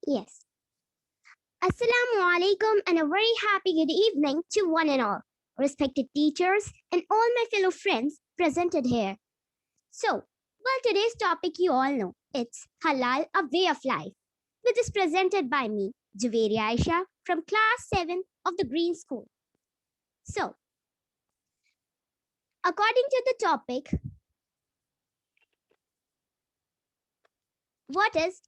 Yes. Assalamu alaikum and a very happy good evening to one and all, respected teachers and all my fellow friends presented here. So, well, today's topic you all know, it's Halal, a way of life, which is presented by me, Juveria AISHA, from class 7 of the Green School. So, according to the topic, what is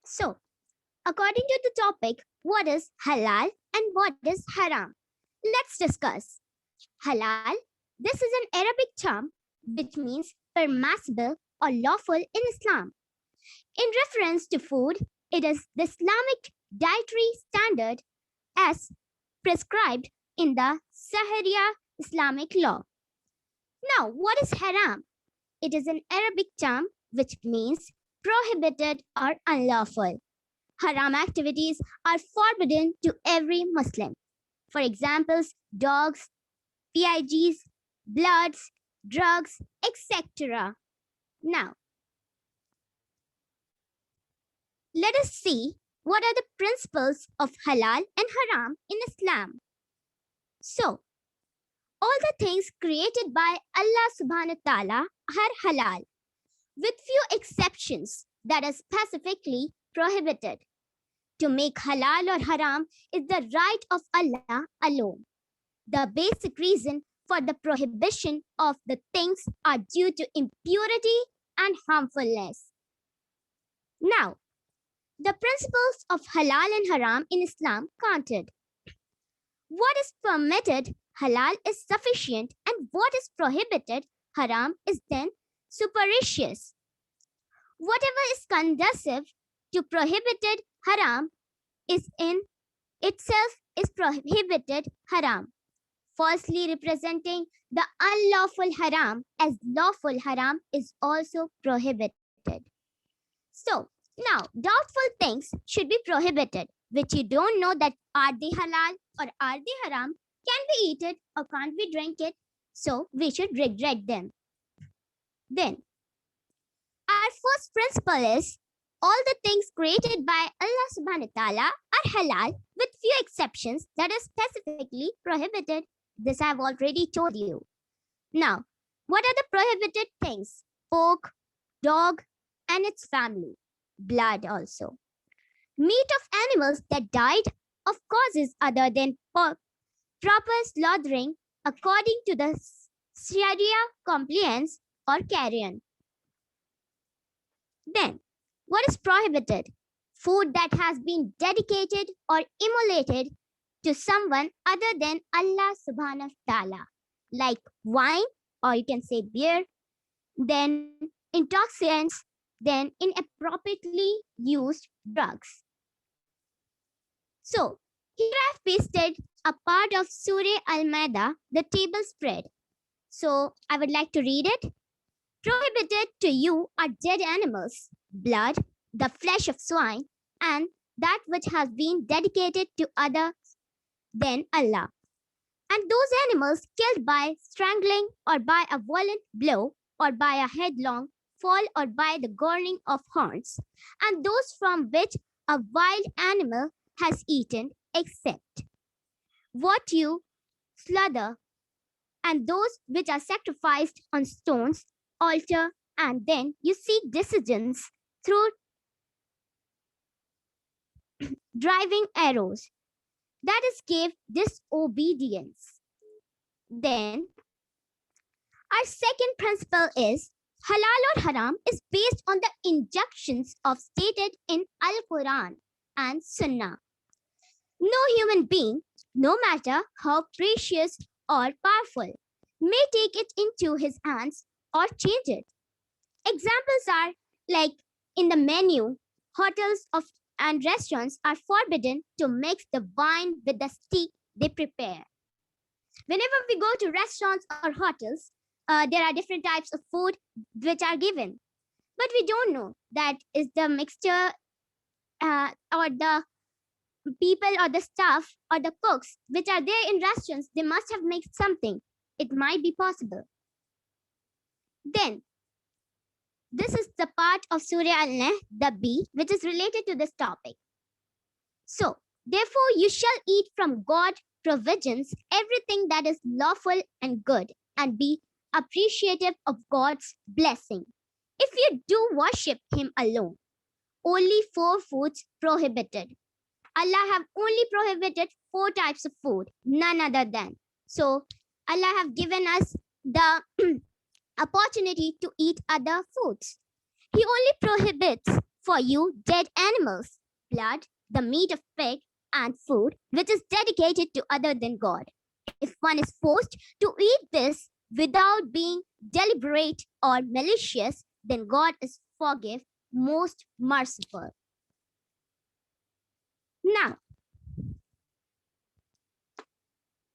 So, according to the topic, what is halal and what is haram? Let's discuss. Halal, this is an Arabic term which means permissible or lawful in Islam. In reference to food, it is the Islamic dietary standard as prescribed in the Sharia Islamic law. Now, what is haram? It is an Arabic term which means prohibited or unlawful. Haram activities are forbidden to every Muslim. For examples, dogs, PIGs, bloods, drugs, etc. Now, let us see what are the principles of halal and haram in Islam. So, all the things created by Allah subhanahu wa ta'ala are halal, with few exceptions that are specifically prohibited. To make halal or haram is the right of Allah alone. The basic reason for the prohibition of the things are due to impurity and harmfulness. Now, the principles of halal and haram in Islam counted. What is permitted, halal, is sufficient, and what is prohibited, haram, is then superfluous. Whatever is conducive to prohibited, haram, is in itself is prohibited, haram, falsely representing the unlawful haram as lawful haram is also prohibited. So, now, doubtful things should be prohibited, which you don't know that are they halal or are they haram, can we eat it or can't we drink it, so we should regret them. Then, our first principle is all the things created by Allah subhanahu wa ta'ala are halal with few exceptions that are specifically prohibited. This I have already told you. Now, what are the prohibited things? Pork, dog, and its family. Blood also. Meat of animals that died of causes other than proper slaughtering according to the Sharia compliance or carrion. Then, what is prohibited? Food that has been dedicated or immolated to someone other than Allah subhanahu wa ta'ala, like wine, or you can say beer, then intoxicants, then inappropriately used drugs. So, here I've pasted a part of Surah Al-Maida, the table spread. So, I would like to read it. Prohibited to you are dead animals, blood, the flesh of swine, and that which has been dedicated to others than Allah. And those animals killed by strangling or by a violent blow or by a headlong fall or by the goring of horns, and those from which a wild animal has eaten, except what you slaughter, and those which are sacrificed on stones, altar, and then you seek decisions through driving arrows. That is gave disobedience. Then, our second principle is halal or haram is based on the injunctions of stated in Al-Quran and Sunnah. No human being, no matter how precious or powerful, may take it into his hands or change it. Examples are like in the menu, hotels and restaurants are forbidden to mix the wine with the steak they prepare. Whenever we go to restaurants or hotels, there are different types of food which are given. But we don't know that is the mixture or the people or the staff or the cooks which are there in restaurants, they must have made something. It might be possible. Then, this is the part of Surah Al-Nahl, the B, which is related to this topic. So, therefore, you shall eat from God's provisions everything that is lawful and good, and be appreciative of God's blessing. If you do worship Him alone, only 4 foods prohibited. Allah have only prohibited 4 types of food, none other than. So, Allah have given us the opportunity to eat other foods. He only prohibits for you dead animals, blood, the meat of pig, and food which is dedicated to other than God. If one is forced to eat this without being deliberate or malicious, then God is forgiving, most merciful. Now,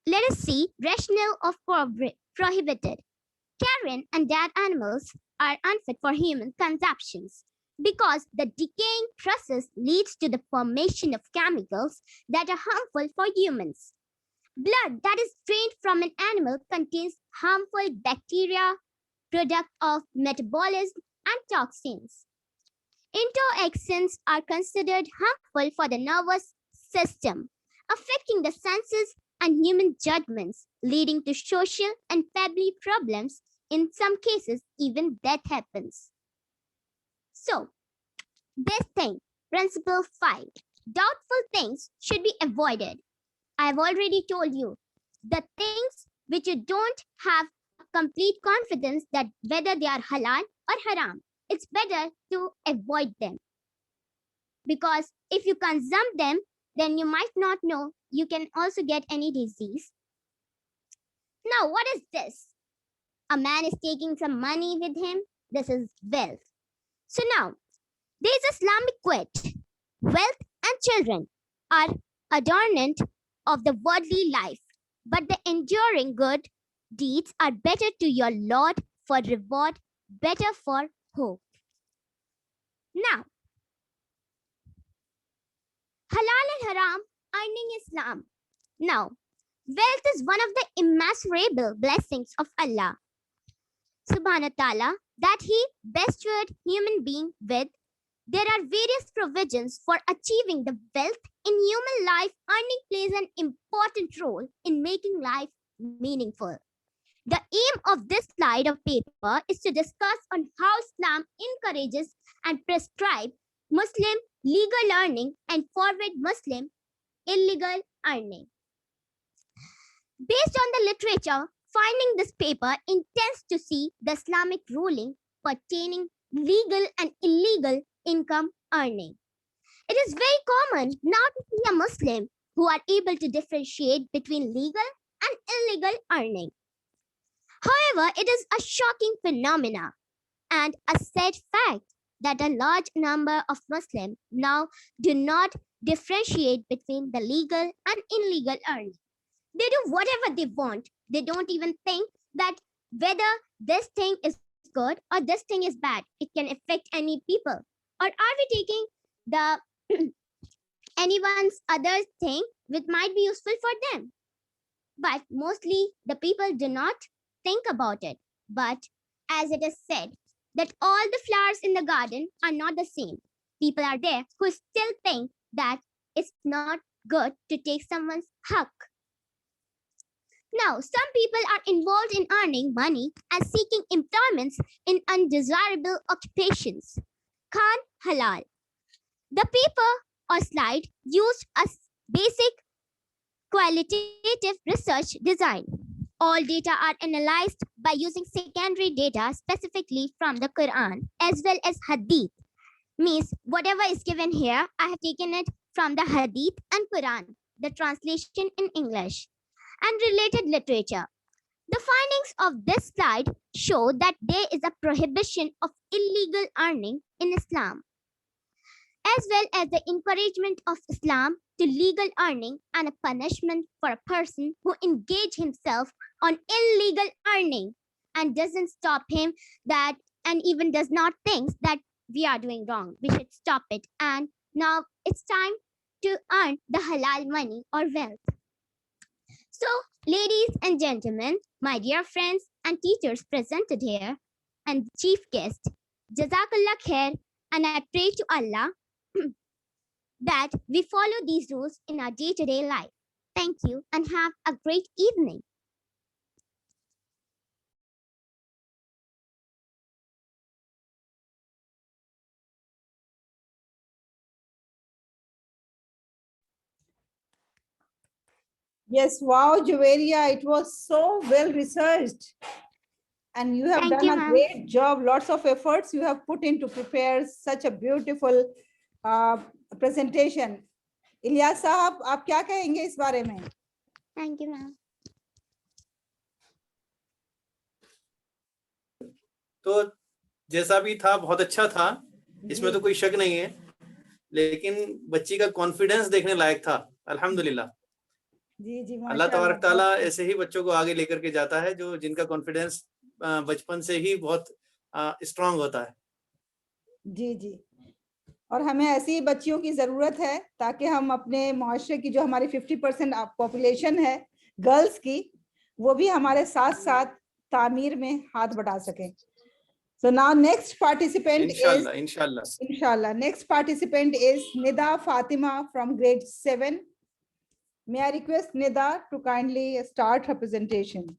let us see rationale of prohibited. Carrion and dead animals are unfit for human consumptions because the decaying process leads to the formation of chemicals that are harmful for humans. Blood that is drained from an animal contains harmful bacteria, product of metabolism, and toxins. Entoxins are considered harmful for the nervous system, affecting the senses and human judgments, leading to social and family problems. In some cases, even death happens. So, this thing, principle 5, doubtful things should be avoided. I have already told you, the things which you don't have complete confidence that whether they are halal or haram, it's better to avoid them. Because if you consume them, then you might not know you can also get any disease. Now, what is this? A man is taking some money with him. This is wealth. So now, there is Islamic quote. Wealth and children are adornment of the worldly life, but the enduring good deeds are better to your Lord for reward, better for hope. Now, halal and haram earning Islam. Now, wealth is one of the immeasurable blessings of Allah Subhanahu wa Ta'ala that He bestowed human being with. There are various provisions for achieving the wealth in human life. Earning plays an important role in making life meaningful. The aim of this slide of paper is to discuss on how Islam encourages and prescribes Muslim legal earning and forbids Muslim illegal earning. Based on the literature, finding this paper intends to see the Islamic ruling pertaining legal and illegal income earning. It is very common now to see a Muslim who are able to differentiate between legal and illegal earning. However, it is a shocking phenomenon and a sad fact that a large number of Muslims now do not differentiate between the legal and illegal earning. They do whatever they want. They don't even think that whether this thing is good or this thing is bad. It can affect any people. Or are we taking the anyone's other thing which might be useful for them? But mostly the people do not think about it. But as it is said, that all the flowers in the garden are not the same. People are there who still think that it's not good to take someone's haq. Now, some people are involved in earning money and seeking employments in undesirable occupations. Khan Halal. The paper or slide used a basic qualitative research design. All data are analyzed by using secondary data specifically from the Quran as well as Hadith. Means whatever is given here, I have taken it from the Hadith and Quran, the translation in English, and related literature. The findings of this slide show that there is a prohibition of illegal earning in Islam, as well as the encouragement of Islam to legal earning and a punishment for a person who engage himself on illegal earning and doesn't stop him that and even does not think that we are doing wrong. We should stop it and Now it's time to earn the halal money or wealth. So, ladies and gentlemen, my dear friends and teachers presented here, and chief guest, Jazakallah khair, and I pray to Allah that we follow these rules in our day-to-day life. Thank you and have a great evening. Yes, wow, Juveria, it was so well researched. And you have Thank done you, a ma'am. great job. Lots of efforts you have put in to prepare such a beautiful presentation. Ilyas साहब, आप क्या कहेंगे इस बारे में? Thank you, ma'am. तो जैसा भी था बहुत अच्छा था, इसमें तो कोई शक नहीं है, लेकिन बच्ची का कॉन्फिडेंस देखने लायक था। अल्हम्दुलिल्लाह। जी जी, अल्लाह तबारक ताला ऐसे ही बच्चों को आगे लेकर के जाता है जो जिनका कॉन्फिडेंस बचपन से ही बहुत स्ट्रांग होता है। जी जी, और हमें ऐसी बच्चियों की जरूरत है ताकि हम अपने माशरे की जो हमारी 50% पॉपुलेशन है गर्ल्स की, वो भी हमारे साथ साथ तामीर में हाथ बढ़ा सकें। So now next participant inshallah next participant is Nida Fatima from grade 7. May I request Nida to kindly start her presentation.